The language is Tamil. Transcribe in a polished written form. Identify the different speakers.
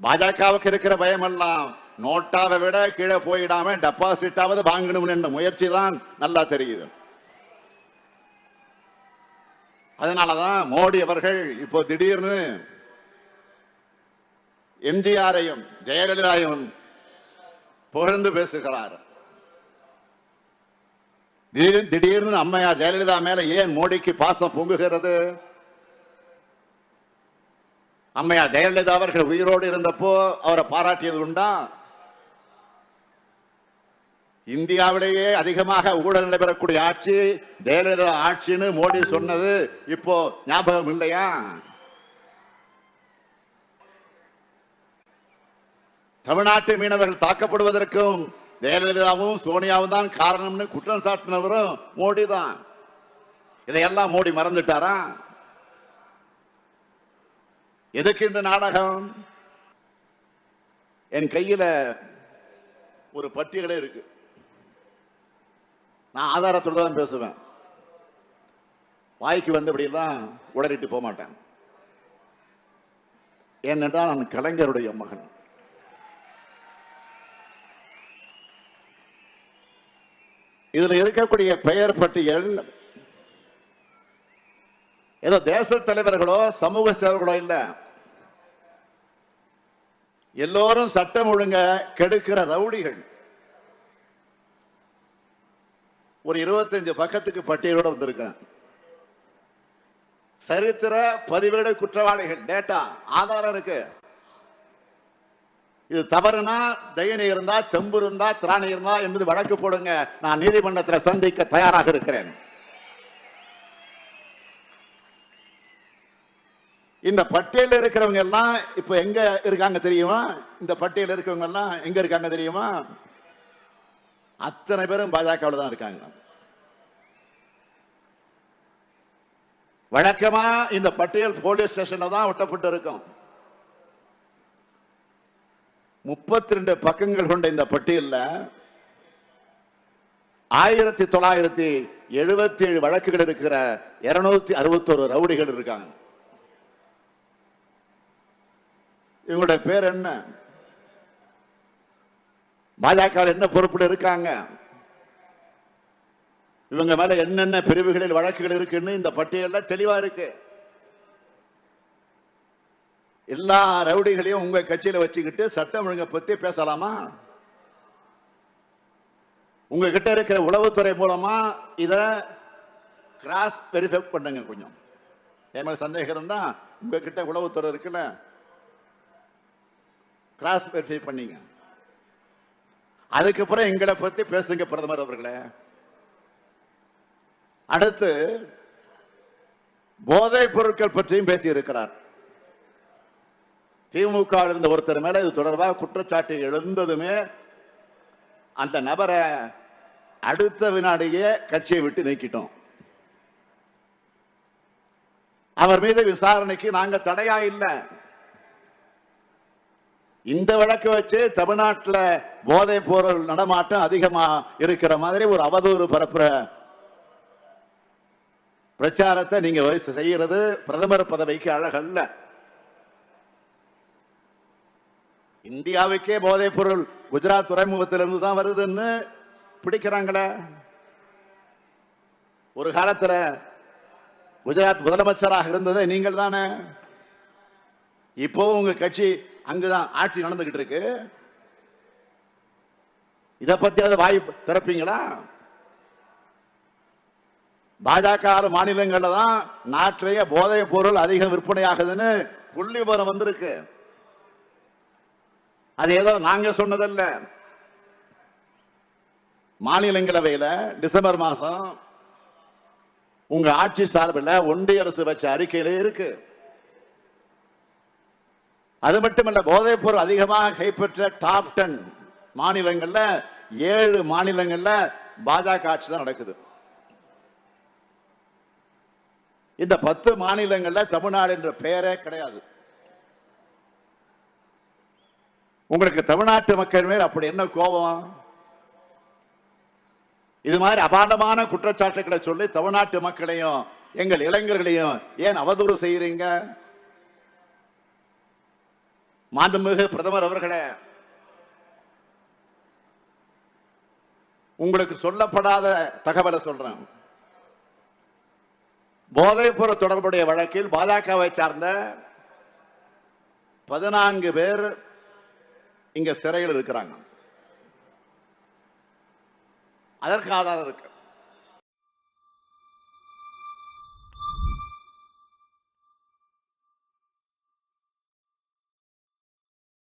Speaker 1: பாஜகவுக்கு இருக்கிற பயமெல்லாம் நோட்டாவை விட கீழே போயிடாம டெபாசிட்டாவது வாங்கணும் என்ற முயற்சி தான் நல்லா தெரியுது. அதனாலதான் மோடி அவர்கள் இப்போ திடீர்னு எம்ஜிஆரையும் ஜெயலலிதாவையும் புகழ்ந்து பேசுகிறார். திடீர்னு அம்மையா ஜெயலலிதா மேல ஏன் மோடிக்கு பாசம் பொங்குகிறது? அம்மையா ஜெயலலிதா அவர்கள் உயிரோடு இருந்தப்போ அவரை பாராட்டியது உண்டா? இந்தியாவிலேயே அதிகமாக ஊழல் நடைபெறக்கூடிய ஆட்சி ஜெயலலிதா ஆட்சின்னு மோடி சொன்னது இப்போ ஞாபகம் இல்லையா? தமிழ்நாட்டு மீனவர்கள் தாக்கப்படுவதற்கும் ஜெயலலிதாவும் சோனியாவும் தான் காரணம்னு குற்றம் சாட்டினவரும் மோடி தான். இதையெல்லாம் மோடி மறந்துட்டாரா? எதுக்கு இந்த நாடகம்? என் கையில ஒரு பட்டியலே இருக்கு. நான் ஆதாரத்தோடு தான் பேசுவேன். வாய்க்கு வந்தபடியெல்லாம் உளறிட்டு போக மாட்டேன். ஏனென்றால் நான் கலைஞருடைய மகன். இதுல இருக்கக்கூடிய பெயர் பட்டியல் ஏதோ தேச தலைவர்களோ சமூக சேவர்களோ இல்ல, எல்லோரும் சட்டம் ஒழுங்க கெடுக்கிற ரவுடிகள். ஒரு 25 பக்கத்துக்கு பட்டியலோட வந்திருக்கேன். சரித்திர பதிவேடு குற்றவாளிகள், டேட்டா ஆதாரம் இருக்கு. இது தவறுனா தைரியம் இருந்தா, தெம்பு இருந்தா, திராணி இருந்தா என்பது வழக்கு போடுங்க. நான் நீதிமன்றத்தில் சந்திக்க தயாராக இருக்கிறேன். இந்த பட்டியலில் இருக்கிறவங்க எல்லாம் இப்ப எங்க இருக்காங்க தெரியுமா? இந்த பட்டியலில் இருக்கிறவங்க எல்லாம் எங்க இருக்காங்க தெரியுமா? அத்தனை பேரும் பாஜகவில் தான் இருக்காங்க. வழக்கமா இந்த பட்டியல் போலீஸ் ஸ்டேஷன்ல தான் ஒட்டப்பட்டு இருக்கும். 32 பக்கங்கள் கொண்ட இந்த பட்டியல்ல 1977 வழக்குகள் இருக்கிற 261 ரவுடிகள் இருக்காங்க. இவங்களுடைய பேர் என்ன? பாஜக என்ன பொறுப்புல இருக்காங்க? இவங்க மேல என்னென்ன பிரிவுகளில் வழக்குகள் இருக்குன்னு இந்த பட்டியல்ல தெளிவா இருக்கு. எல்லா ரவுடிகளையும் உங்க கட்சியில வச்சுக்கிட்டு சட்டம் ஒழுங்கை பத்தி பேசலாமா? உங்ககிட்ட இருக்கிற உளவுத்துறை மூலமா இத கிராஸ் வெரிஃபை பண்ணுங்க. கொஞ்சம் என் சந்தேகம் இருந்தா உங்ககிட்ட உளவுத்துறை இருக்குல்ல, கிராஸ் வெரிஃபை பண்ணீங்க. அதுக்கப்புறம் எங்களை பத்தி பேசுங்க பிரதமர் அவர்களே. அடுத்து போதைப் பொருட்கள் பற்றியும் பேசி இருக்கிறார். திமுக இருந்த ஒருத்தர் மேல இது தொடர்பாக குற்றச்சாட்டு எழுந்ததுமே அந்த நபரை அடுத்த வினாடியே கட்சியை விட்டு நீக்கிட்டோம். அவர் மீது விசாரணைக்கு நாங்க தடையா இல்லை. இந்த வழக்கு வச்சு தமிழ்நாட்டில் போதைப் பொருள் நடமாட்டம் அதிகமா இருக்கிற மாதிரி ஒரு அவதூறு பரப்புற பிரச்சாரத்தை நீங்க செய்யறது பிரதமர் பதவிக்கு அழகல்ல. இந்தியாவுக்கே போதைப் பொருள் குஜராத் துறைமுகத்திலிருந்து தான் வருதுன்னு பிடிக்கிறாங்களே. ஒரு காலத்துல குஜராத் முதலமைச்சராக இருந்தது நீங்கள் தானே. இப்போ உங்க கட்சி அங்குதான் ஆட்சி நடந்துகிட்டு இருக்கு. இதை பத்தியாவது வாய் திறப்பீங்களா? பாஜக மாநிலங்கள்ல தான் நாட்டிலேயே போதைப் பொருள் அதிகம் விற்பனையாகுதுன்னு புள்ளி விவரம் வந்திருக்கு. அது ஏதோ நாங்க சொன்னதல்ல. மாநிலங்களவையில் டிசம்பர் மாசம் உங்க ஆட்சி சார்பில் ஒன்றிய அரசு வச்ச அறிக்கையில இருக்கு. அது மட்டுமல்ல, போதைப் பொருள் அதிகமாக கைப்பற்ற டாப் 10 மாநிலங்கள்ல 7 மாநிலங்கள்ல பாஜக ஆட்சி தான் நடக்குது. இந்த 10 மாநிலங்கள்ல தமிழ்நாடு என்ற பெயரே கிடையாது. உங்களுக்கு தமிழ்நாட்டு மக்கள் மேல் அப்படி என்ன கோபம்? இது மாதிரி அபாண்டமான குற்றச்சாட்டுகளை சொல்லி தமிழ்நாட்டு மக்களையும் எங்கள் இளைஞர்களையும் ஏன் அவதூறு செய்யறீங்க? மாண்புமிகு பிரதமர் அவர்களே, உங்களுக்கு சொல்லப்படாத தகவலை சொல்றேன். போதைப் பொருள் தொடர்புடைய வழக்கில் பாஜகவை சார்ந்த 14 பேர் இங்க சிறையில் இருக்கிறாங்க. அதற்கு ஆதாரம் இருக்கு.